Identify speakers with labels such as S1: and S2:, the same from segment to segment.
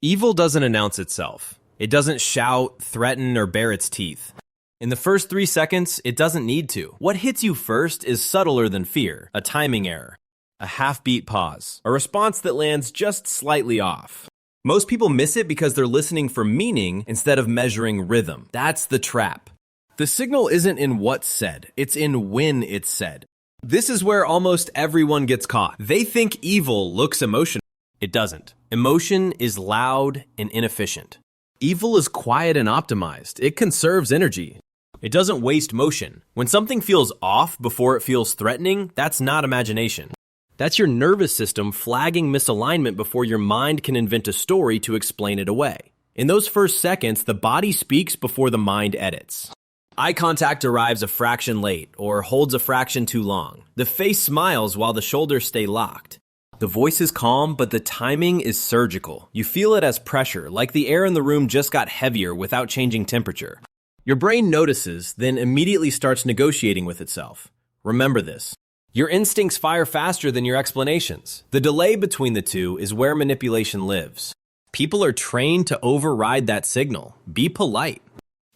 S1: Evil doesn't announce itself. It doesn't shout, threaten, or bare its teeth. In the first 3 seconds, it doesn't need to. What hits you first is subtler than fear, a timing error, a half-beat pause, a response that lands just slightly off. Most people miss it because they're listening for meaning instead of measuring rhythm. That's the trap. The signal isn't in what's said, it's in when it's said. This is where almost everyone gets caught. They think evil looks emotional. It doesn't. Emotion is loud and inefficient. Evil is quiet and optimized. It conserves energy. It doesn't waste motion. When something feels off before it feels threatening, that's not imagination. That's your nervous system flagging misalignment before your mind can invent a story to explain it away. In those first seconds, the body speaks before the mind edits. Eye contact arrives a fraction late or holds a fraction too long. The face smiles while the shoulders stay locked. The voice is calm, but the timing is surgical. You feel it as pressure, like the air in the room just got heavier without changing temperature. Your brain notices, then immediately starts negotiating with itself. Remember this. Your instincts fire faster than your explanations. The delay between the two is where manipulation lives. People are trained to override that signal. Be polite.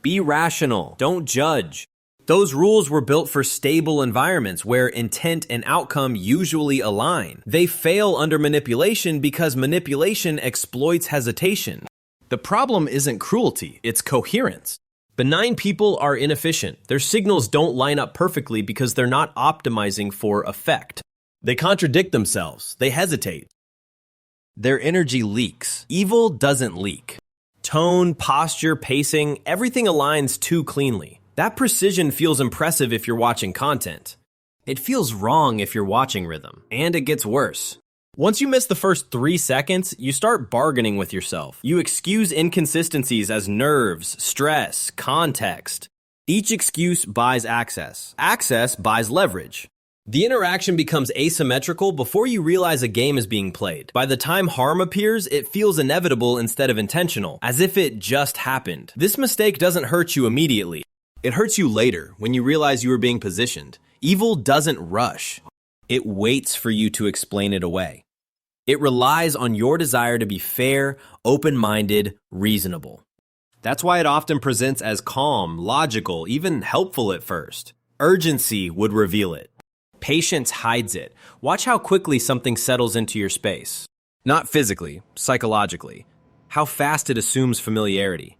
S1: Be rational. Don't judge. Those rules were built for stable environments where intent and outcome usually align. They fail under manipulation because manipulation exploits hesitation. The problem isn't cruelty, it's coherence. Benign people are inefficient. Their signals don't line up perfectly because they're not optimizing for effect. They contradict themselves. They hesitate. Their energy leaks. Evil doesn't leak. Tone, posture, pacing, everything aligns too cleanly. That precision feels impressive if you're watching content. It feels wrong if you're watching rhythm, and it gets worse. Once you miss the first 3 seconds, you start bargaining with yourself. You excuse inconsistencies as nerves, stress, context. Each excuse buys access. Access buys leverage. The interaction becomes asymmetrical before you realize a game is being played. By the time harm appears, it feels inevitable instead of intentional, as if it just happened. This mistake doesn't hurt you immediately. It hurts you later, when you realize you were being positioned. Evil doesn't rush. It waits for you to explain it away. It relies on your desire to be fair, open-minded, reasonable. That's why it often presents as calm, logical, even helpful at first. Urgency would reveal it. Patience hides it. Watch how quickly something settles into your space. Not physically, psychologically. How fast it assumes familiarity.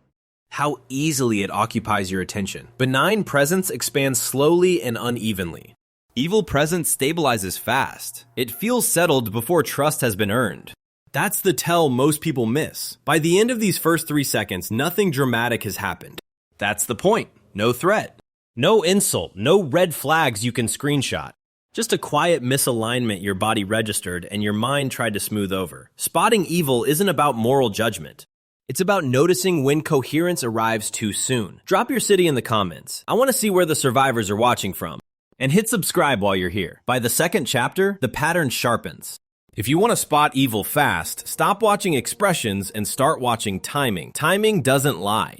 S1: How easily it occupies your attention. Benign presence expands slowly and unevenly. Evil presence stabilizes fast. It feels settled before trust has been earned. That's the tell most people miss. By the end of these first 3 seconds, nothing dramatic has happened. That's the point. No threat. No insult. No red flags you can screenshot. Just a quiet misalignment your body registered and your mind tried to smooth over. Spotting evil isn't about moral judgment. It's about noticing when coherence arrives too soon. Drop your city in the comments. I want to see where the survivors are watching from. And hit subscribe while you're here. By the second chapter, the pattern sharpens. If you want to spot evil fast, stop watching expressions and start watching timing. Timing doesn't lie.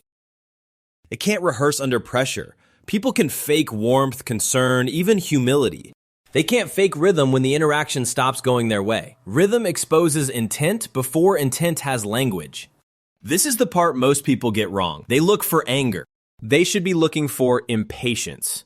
S1: It can't rehearse under pressure. People can fake warmth, concern, even humility. They can't fake rhythm when the interaction stops going their way. Rhythm exposes intent before intent has language. This is the part most people get wrong. They look for anger. They should be looking for impatience.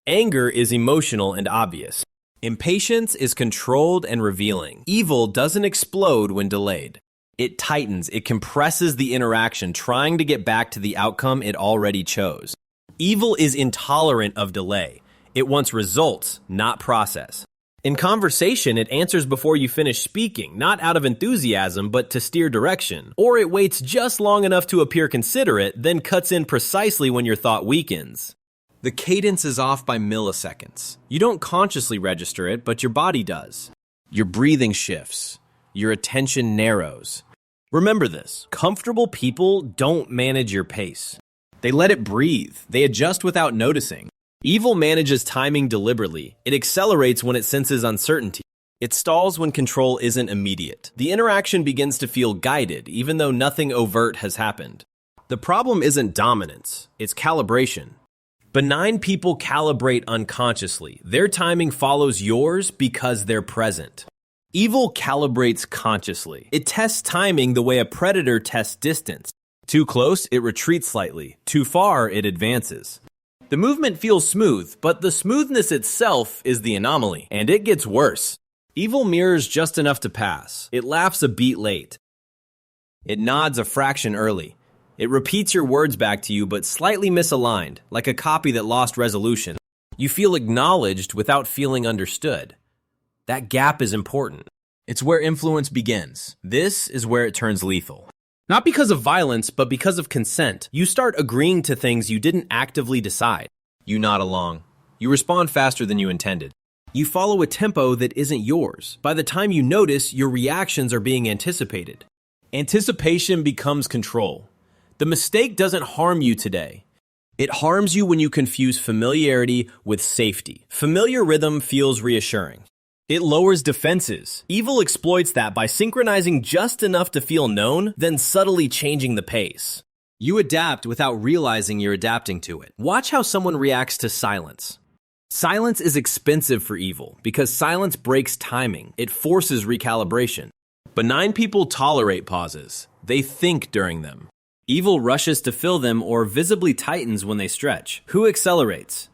S1: Anger is emotional and obvious. Impatience is controlled and revealing. Evil doesn't explode when delayed. It tightens, it compresses the interaction, trying to get back to the outcome it already chose. Evil is intolerant of delay. It wants results, not process. In conversation, it answers before you finish speaking, not out of enthusiasm, but to steer direction. Or it waits just long enough to appear considerate, then cuts in precisely when your thought weakens. The cadence is off by milliseconds. You don't consciously register it, but your body does. Your breathing shifts. Your attention narrows. Remember this, comfortable people don't manage your pace. They let it breathe. They adjust without noticing. Evil manages timing deliberately. It accelerates when it senses uncertainty. It stalls when control isn't immediate. The interaction begins to feel guided, even though nothing overt has happened. The problem isn't dominance, it's calibration. Benign people calibrate unconsciously. Their timing follows yours because they're present. Evil calibrates consciously. It tests timing the way a predator tests distance. Too close, it retreats slightly. Too far, it advances. The movement feels smooth, but the smoothness itself is the anomaly, and it gets worse. Evil mirrors just enough to pass. It laughs a beat late. It nods a fraction early. It repeats your words back to you, but slightly misaligned, like a copy that lost resolution. You feel acknowledged without feeling understood. That gap is important. It's where influence begins. This is where it turns lethal. Not because of violence, but because of consent. You start agreeing to things you didn't actively decide. You nod along. You respond faster than you intended. You follow a tempo that isn't yours. By the time you notice, your reactions are being anticipated. Anticipation becomes control. The mistake doesn't harm you today. It harms you when you confuse familiarity with safety. Familiar rhythm feels reassuring. It lowers defenses. Evil exploits that by synchronizing just enough to feel known, then subtly changing the pace. You adapt without realizing you're adapting to it. Watch how someone reacts to silence. Silence is expensive for evil because silence breaks timing. It forces recalibration. Benign people tolerate pauses. They think during them. Evil rushes to fill them or visibly tightens when they stretch. Who accelerates?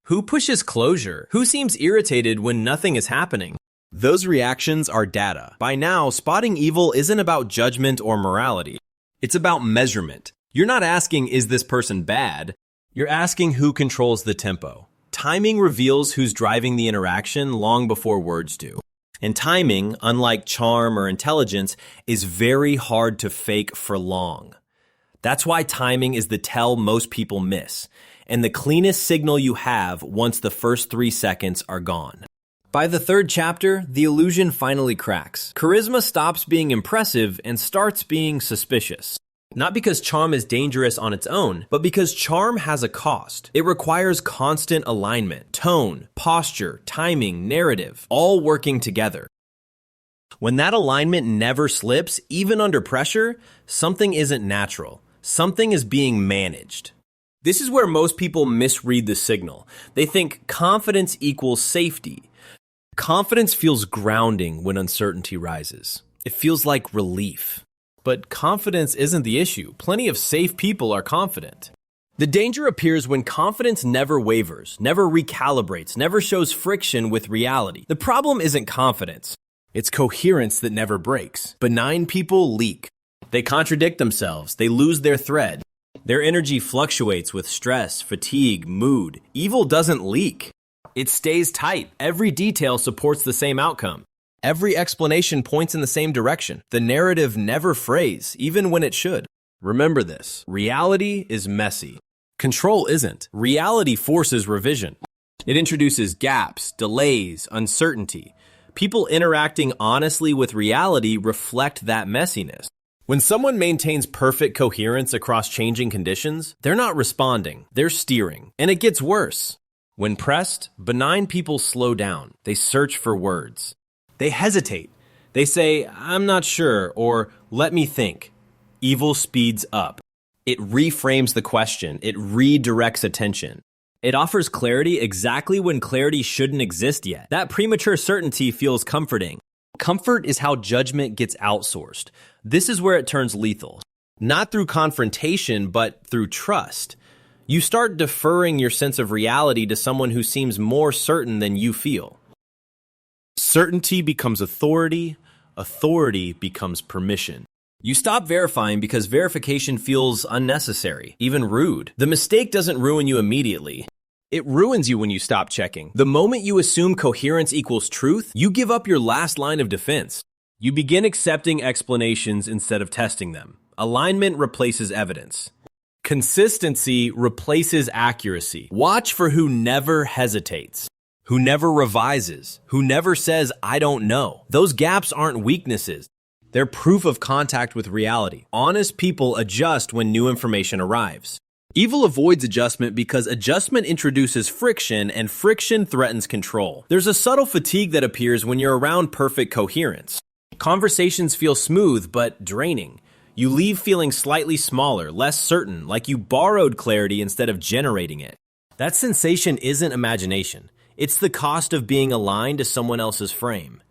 S1: Who pushes closure? Who seems irritated when nothing is happening? Those reactions are data. By now, spotting evil isn't about judgment or morality. It's about measurement. You're not asking, is this person bad? You're asking who controls the tempo. Timing reveals who's driving the interaction long before words do. And timing, unlike charm or intelligence, is very hard to fake for long. That's why timing is the tell most people miss, and the cleanest signal you have once the first 3 seconds are gone. By the 3rd chapter, the illusion finally cracks. Charisma stops being impressive and starts being suspicious. Not because charm is dangerous on its own, but because charm has a cost. It requires constant alignment, tone, posture, timing, narrative, all working together. When that alignment never slips, even under pressure, something isn't natural. Something is being managed. This is where most people misread the signal. They think confidence equals safety. Confidence feels grounding when uncertainty rises. It feels like relief. But confidence isn't the issue. Plenty of safe people are confident. The danger appears when confidence never wavers, never recalibrates, never shows friction with reality. The problem isn't confidence. It's coherence that never breaks. Benign people leak. They contradict themselves. They lose their thread. Their energy fluctuates with stress, fatigue, mood. Evil doesn't leak. It stays tight. Every detail supports the same outcome. Every explanation points in the same direction. The narrative never frays, even when it should. Remember this. Reality is messy. Control isn't. Reality forces revision. It introduces gaps, delays, uncertainty. People interacting honestly with reality reflect that messiness. When someone maintains perfect coherence across changing conditions, they're not responding, they're steering. And it gets worse. When pressed, benign people slow down. They search for words. They hesitate. They say, I'm not sure, or let me think. Evil speeds up. It reframes the question. It redirects attention. It offers clarity exactly when clarity shouldn't exist yet. That premature certainty feels comforting. Comfort is how judgment gets outsourced. This is where it turns lethal. Not through confrontation, but through trust. You start deferring your sense of reality to someone who seems more certain than you feel. Certainty becomes authority. Authority becomes permission. You stop verifying because verification feels unnecessary, even rude. The mistake doesn't ruin you immediately. It ruins you when you stop checking. The moment you assume coherence equals truth, you give up your last line of defense. You begin accepting explanations instead of testing them. Alignment replaces evidence. Consistency replaces accuracy. Watch for who never hesitates, who never revises, who never says, I don't know. Those gaps aren't weaknesses. They're proof of contact with reality. Honest people adjust when new information arrives. Evil avoids adjustment because adjustment introduces friction, and friction threatens control. There's a subtle fatigue that appears when you're around perfect coherence. Conversations feel smooth but draining. You leave feeling slightly smaller, less certain, like you borrowed clarity instead of generating it. That sensation isn't imagination. It's the cost of being aligned to someone else's frame.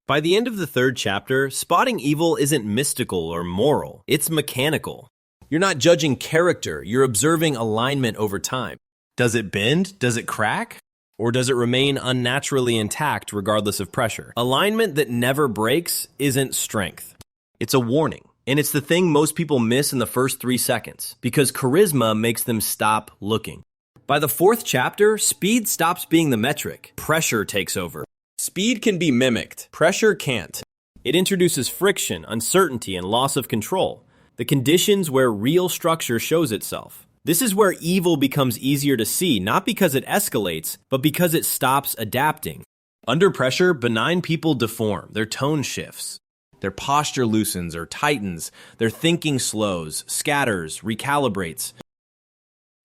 S1: By the end of the third chapter, spotting evil isn't mystical or moral, it's mechanical. You're not judging character, you're observing alignment over time. Does it bend? Does it crack? Or does it remain unnaturally intact regardless of pressure? Alignment that never breaks isn't strength. It's a warning. And it's the thing most people miss in the first 3 seconds, because charisma makes them stop looking. By the fourth chapter, speed stops being the metric. Pressure takes over. Speed can be mimicked. Pressure can't. It introduces friction, uncertainty, and loss of control, the conditions where real structure shows itself. This is where evil becomes easier to see, not because it escalates, but because it stops adapting. Under pressure, benign people deform. Their tone shifts. Their posture loosens or tightens. Their thinking slows, scatters, recalibrates.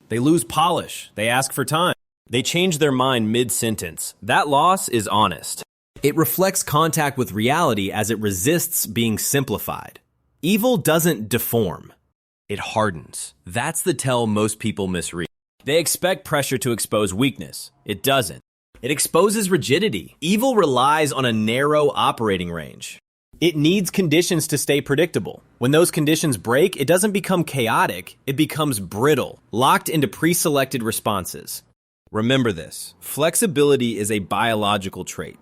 S1: They lose polish. They ask for time. They change their mind mid-sentence. That loss is honest. It reflects contact with reality as it resists being simplified. Evil doesn't deform. It hardens. That's the tell most people misread. They expect pressure to expose weakness. It doesn't. It exposes rigidity. Evil relies on a narrow operating range. It needs conditions to stay predictable. When those conditions break, it doesn't become chaotic, it becomes brittle, locked into pre-selected responses. Remember this, flexibility is a biological trait.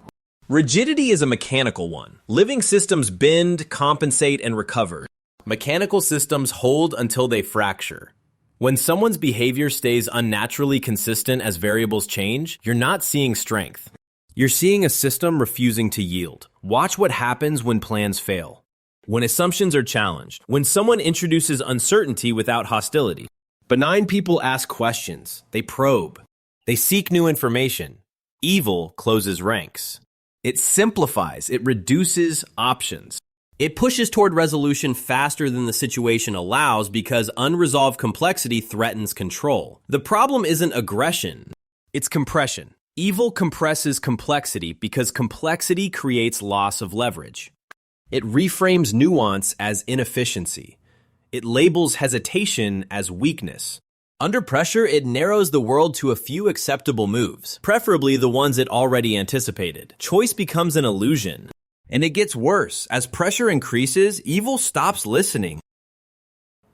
S1: Rigidity is a mechanical one. Living systems bend, compensate, and recover. Mechanical systems hold until they fracture. When someone's behavior stays unnaturally consistent as variables change, you're not seeing strength. You're seeing a system refusing to yield. Watch what happens when plans fail. When assumptions are challenged. When someone introduces uncertainty without hostility. Benign people ask questions. They probe. They seek new information. Evil closes ranks. It simplifies. It reduces options. It pushes toward resolution faster than the situation allows because unresolved complexity threatens control. The problem isn't aggression. It's compression. Evil compresses complexity because complexity creates loss of leverage. It reframes nuance as inefficiency. It labels hesitation as weakness. Under pressure, it narrows the world to a few acceptable moves, preferably the ones it already anticipated. Choice becomes an illusion. And it gets worse. As pressure increases, evil stops listening.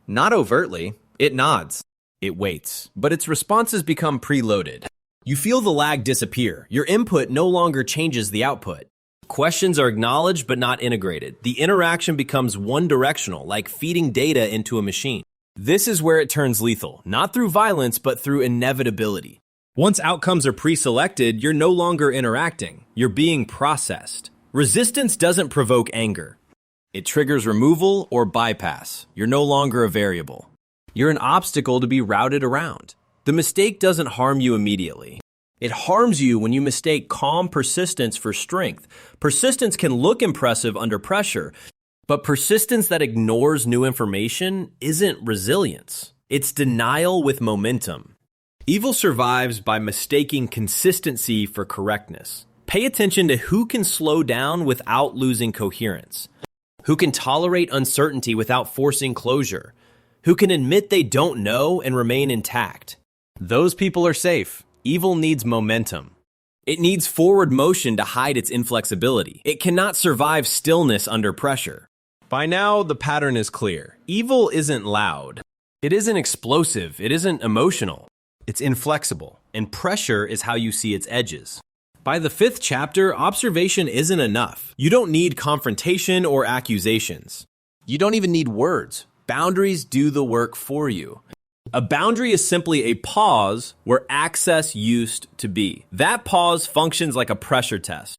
S1: Not overtly, it nods. It waits, but its responses become preloaded. You feel the lag disappear. Your input no longer changes the output. Questions are acknowledged but not integrated. The interaction becomes one-directional, like feeding data into a machine. This is where it turns lethal, not through violence, but through inevitability. Once outcomes are pre-selected, you're no longer interacting. You're being processed. Resistance doesn't provoke anger. It triggers removal or bypass. You're no longer a variable. You're an obstacle to be routed around. The mistake doesn't harm you immediately. It harms you when you mistake calm persistence for strength. Persistence can look impressive under pressure, but persistence that ignores new information isn't resilience. It's denial with momentum. Evil survives by mistaking consistency for correctness. Pay attention to who can slow down without losing coherence, who can tolerate uncertainty without forcing closure, who can admit they don't know and remain intact. Those people are safe. Evil needs momentum. It needs forward motion to hide its inflexibility. It cannot survive stillness under pressure. By now, the pattern is clear. Evil isn't loud. It isn't explosive. It isn't emotional. It's inflexible, and pressure is how you see its edges. By the fifth chapter, observation isn't enough. You don't need confrontation or accusations. You don't even need words. Boundaries do the work for you. A boundary is simply a pause where access used to be. That pause functions like a pressure test.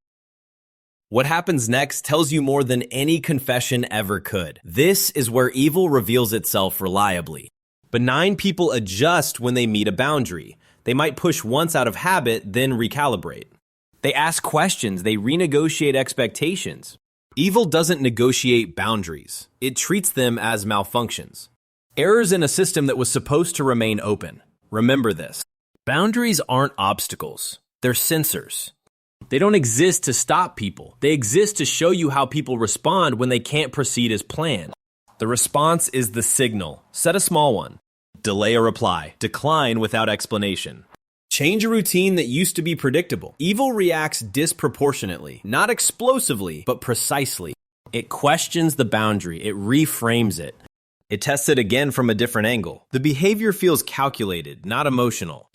S1: What happens next tells you more than any confession ever could. This is where evil reveals itself reliably. Benign people adjust when they meet a boundary. They might push once out of habit, then recalibrate. They ask questions, they renegotiate expectations. Evil doesn't negotiate boundaries. It treats them as malfunctions. Errors in a system that was supposed to remain open. Remember this. Boundaries aren't obstacles. They're sensors. They don't exist to stop people. They exist to show you how people respond when they can't proceed as planned. The response is the signal. Set a small one. Delay a reply. Decline without explanation. Change a routine that used to be predictable. Evil reacts disproportionately, not explosively, but precisely. It questions the boundary, it reframes it. It tests it again from a different angle. The behavior feels calculated, not emotional.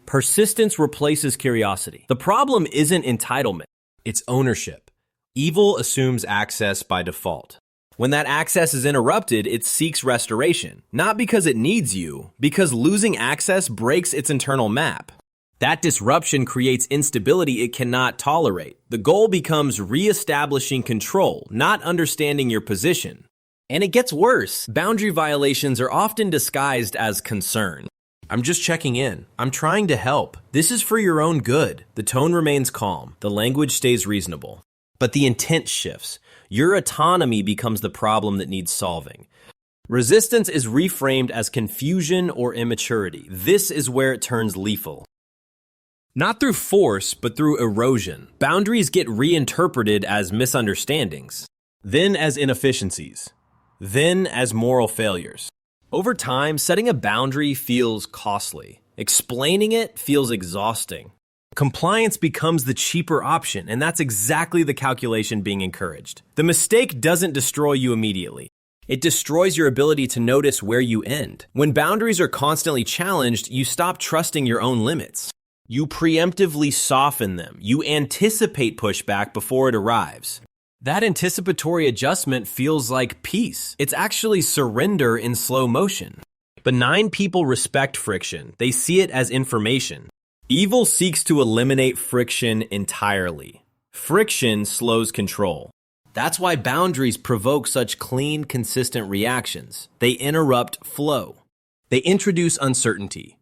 S1: Persistence replaces curiosity. The problem isn't entitlement, it's ownership. Evil assumes access by default. When that access is interrupted, it seeks restoration. Not because it needs you, because losing access breaks its internal map. That disruption creates instability it cannot tolerate. The goal becomes re-establishing control, not understanding your position. And it gets worse. Boundary violations are often disguised as concern. I'm just checking in. I'm trying to help. This is for your own good. The tone remains calm. The language stays reasonable. But the intent shifts. Your autonomy becomes the problem that needs solving. Resistance is reframed as confusion or immaturity. This is where it turns lethal. Not through force, but through erosion. Boundaries get reinterpreted as misunderstandings, then as inefficiencies, then as moral failures. Over time, setting a boundary feels costly. Explaining it feels exhausting. Compliance becomes the cheaper option, and that's exactly the calculation being encouraged. The mistake doesn't destroy you immediately. It destroys your ability to notice where you end. When boundaries are constantly challenged, you stop trusting your own limits. You preemptively soften them. You anticipate pushback before it arrives. That anticipatory adjustment feels like peace. It's actually surrender in slow motion. Benign people respect friction. They see it as information. Evil seeks to eliminate friction entirely. Friction slows control. That's why boundaries provoke such clean, consistent reactions. They interrupt flow. They introduce uncertainty.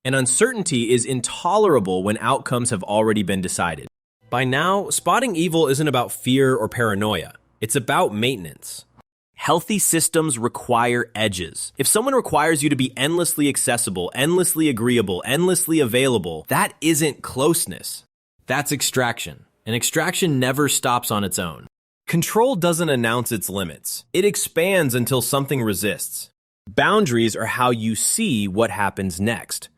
S1: And uncertainty is intolerable when outcomes have already been decided. By now, spotting evil isn't about fear or paranoia. It's about maintenance. Healthy systems require edges. If someone requires you to be endlessly accessible, endlessly agreeable, endlessly available, that isn't closeness. That's extraction. And extraction never stops on its own. Control doesn't announce its limits. It expands until something resists. Boundaries are how you see what happens next.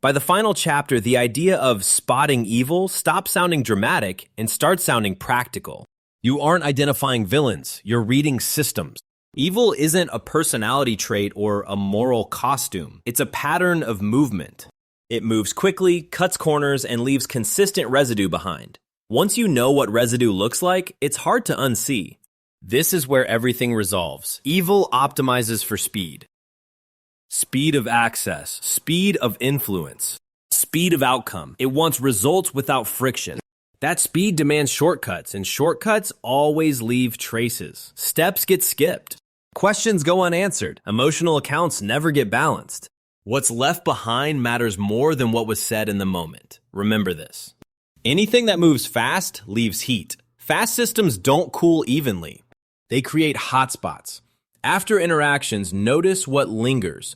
S1: By the final chapter, the idea of spotting evil stops sounding dramatic and starts sounding practical. You aren't identifying villains, you're reading systems. Evil isn't a personality trait or a moral costume. It's a pattern of movement. It moves quickly, cuts corners, and leaves consistent residue behind. Once you know what residue looks like, it's hard to unsee. This is where everything resolves. Evil optimizes for speed. Speed of access, speed of influence, speed of outcome. It wants results without friction. That speed demands shortcuts, and shortcuts always leave traces. Steps get skipped. Questions go unanswered. Emotional accounts never get balanced. What's left behind matters more than what was said in the moment. Remember this. Anything that moves fast leaves heat. Fast systems don't cool evenly. They create hotspots. After interactions, notice what lingers.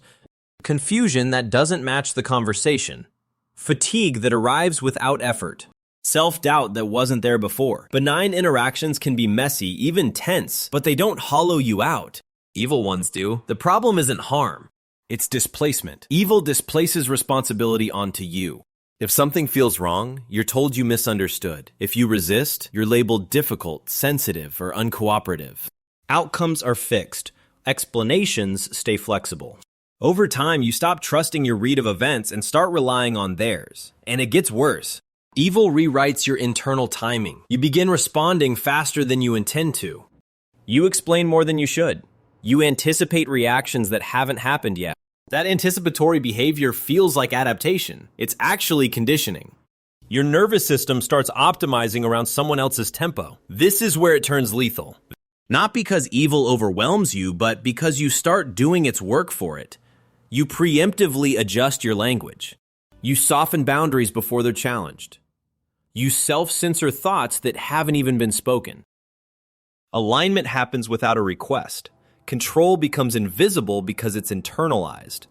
S1: Confusion that doesn't match the conversation. Fatigue that arrives without effort. Self-doubt that wasn't there before. Benign interactions can be messy, even tense, but they don't hollow you out. Evil ones do. The problem isn't harm. It's displacement. Evil displaces responsibility onto you. If something feels wrong, you're told you misunderstood. If you resist, you're labeled difficult, sensitive, or uncooperative. Outcomes are fixed. Explanations stay flexible. Over time, you stop trusting your read of events and start relying on theirs. And it gets worse. Evil rewrites your internal timing. You begin responding faster than you intend to. You explain more than you should. You anticipate reactions that haven't happened yet. That anticipatory behavior feels like adaptation. It's actually conditioning. Your nervous system starts optimizing around someone else's tempo. This is where it turns lethal. Not because evil overwhelms you, but because you start doing its work for it. You preemptively adjust your language. You soften boundaries before they're challenged. You self-censor thoughts that haven't even been spoken. Alignment happens without a request. Control becomes invisible because it's internalized.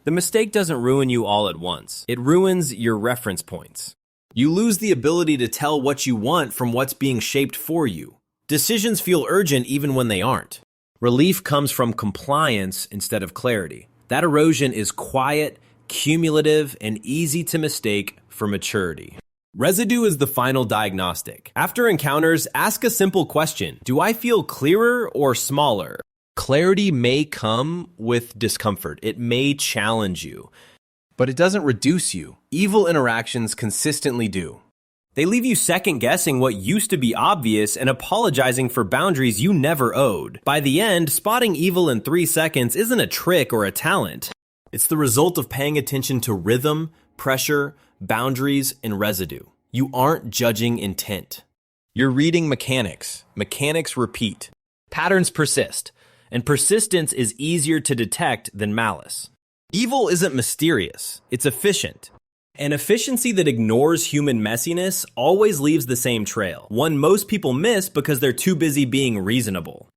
S1: The mistake doesn't ruin you all at once. It ruins your reference points. You lose the ability to tell what you want from what's being shaped for you. Decisions feel urgent even when they aren't. Relief comes from compliance instead of clarity. That erosion is quiet, cumulative, and easy to mistake for maturity. Residue is the final diagnostic. After encounters, ask a simple question. Do I feel clearer or smaller? Clarity may come with discomfort. It may challenge you.
S2: But it doesn't reduce you. Evil interactions consistently do.
S1: They leave you second-guessing what used to be obvious and apologizing for boundaries you never owed. By the end, spotting evil in 3 seconds isn't a trick or a talent. It's the result of paying attention to rhythm, pressure, boundaries, and residue. You aren't judging intent. You're reading mechanics. Mechanics repeat. Patterns persist. And persistence is easier to detect than malice. Evil isn't mysterious. It's efficient. An efficiency that ignores human messiness always leaves the same trail, one most people miss because they're too busy being reasonable.